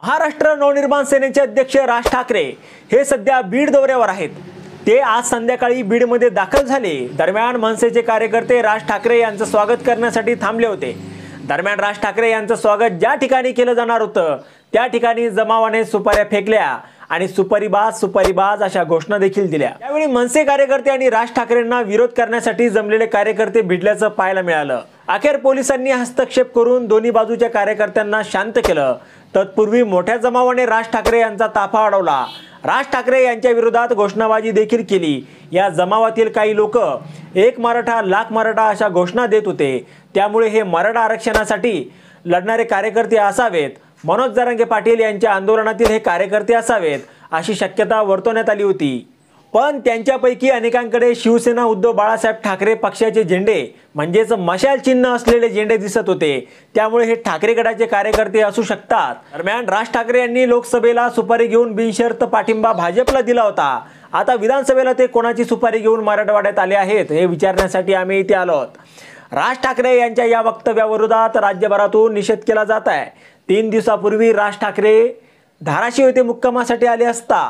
महाराष्ट्र नवनिर्माण सेनेचे अध्यक्ष राज ठाकरे हे सध्या बीड दौऱ्यावर आहेत। ते आज संध्याकाळी बीडमध्ये दाखल झाले। दरम्यान मनसेचे कार्यकर्ते राज ठाकरे यांचं स्वागत करण्यासाठी थांबले होते। दरम्यान राज ठाकरे यांचं स्वागत ज्या ठिकाणी केलं जाणार होतं त्या ठिकाणी जमावाने सुपाऱ्या फेकल्या आणि सुपारीबाज अशा घोषणा देखील दिल्या। त्यावेळी मनसे कार्यकर्ते आणि राज ठाकरेंना विरोध करण्यासाठी जमलेले कार्यकर्ते भिडल्याचं पाहायला मिळालं। अखेर पोलिसांनी हस्तक्षेप करून दोन्ही बाजूच्या कार्यकर्त्यांना शांत केलं। तत्पूर्वी मोठ्या जमावाने राज ठाकरे यांचा ताफा अडवला। राज ठाकरे यांच्या विरोधात घोषणाबाजी देखील केली। या जमावातील काही लोक एक मराठा लाख मराठा अशा घोषणा देत होते। त्यामुळे हे मराठा आरक्षणासाठी लढणारे कार्यकर्ते असावेत, मनोज जरांगे पाटील यांच्या आंदोलनातील हे कार्यकर्ते असावेत अशी शक्यता वर्तवण्यात आली होती। पण त्यांच्यापैकी अनेकांकडे शिवसेना उद्धव बाळासाहेब ठाकरे पक्षाचे झेंडे म्हणजेच मशाल चिन्ह असलेले झेंडे दिसत होते। त्यामुळे हे ठाकरे गटाचे कार्यकर्ते असू शकतात। दरम्यान राज ठाकरे यांनी लोकसभेला सुपारी घेऊन बिनशर्त पाठिंबा भाजपला दिला होता। आता विधानसभेला ते कोणाची सुपारी घेऊन मराठवाड्यात आले आहेत हे विचारण्यासाठी आम्ही इथे आलो आहोत। राज ठाकरे यांच्या या वक्तव्याविरोधात राज्यभरातून निषेध केला जात आहे। 3 दिवसापूर्वी राज ठाकरे धाराशिव येथे मुक्कामासाठी आले असता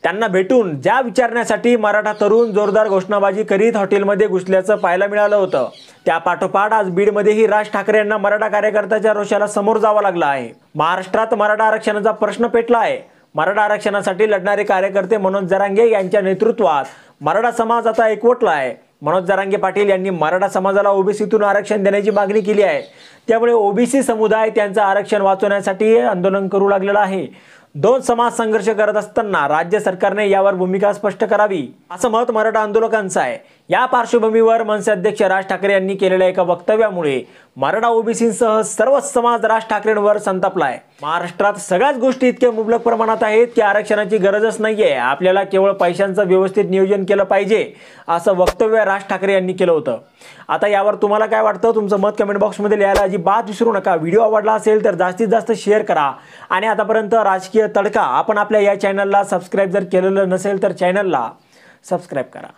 त्यांना भेटून ज्या विचारण्यासाठी मराठा तरुण जोरदार घोषणाबाजी करीत हॉटेलमध्ये घुसल्याचं पाहायला मिळालं होतं। त्या पाठोपाठ आज बीडमध्येही राज ठाकरे यांना मराठा कार्यकर्त्याच्या रोषाला समोर जावं लागलं आहे। महाराष्ट्रात मराठा आरक्षणाचा प्रश्न पेटला आहे। मराठा आरक्षणासाठी लढणारे कार्यकर्ते मनोज जरांगे यांच्या नेतृत्वात मराठा समाज आता एकवटला आहे। मनोज जरांगे पाटील यांनी मराठा समाजाला ओबीसीतून आरक्षण देण्याची मागणी केली आहे। त्यामुळे ओबीसी समुदाय त्यांचं आरक्षण वाचवण्यासाठी आंदोलन करू लागलेला आहे। दोन समाज संघर्ष करत असताना राज्य सरकारने यावर भूमिका स्पष्ट करावी असं मत मराठा आंदोलकांचं आहे। या पार्श्वभूमीवर मनसे अध्यक्ष राज ठाकरे यांनी केलेल्या एका वक्तव्यामुळे मराठा ओबीसींसह सर्वच समाज राज ठाकरेंवर संतापलाय। महाराष्ट्रात सगळ्याच गोष्टी इतक्या मुबलक प्रमाणात आहेत की आरक्षणाची गरजच नाहीये, आपल्याला केवळ पैशांचं व्यवस्थित नियोजन केलं पाहिजे असं वक्तव्य राज ठाकरे यांनी केलं होतं। आता यावर तुम्हाला काय वाटतं तुमचं मत कमेंट बॉक्समध्ये लिहायला अजिबात विसरू नका। व्हिडिओ आवडला असेल तर जास्तीत जास्त शेअर करा आणि आतापर्यंत राजकीय तडका आपण आपल्या या चॅनलला सबस्क्राइब जर केलेलं नसेल तर चॅनलला सबस्क्राइब करा।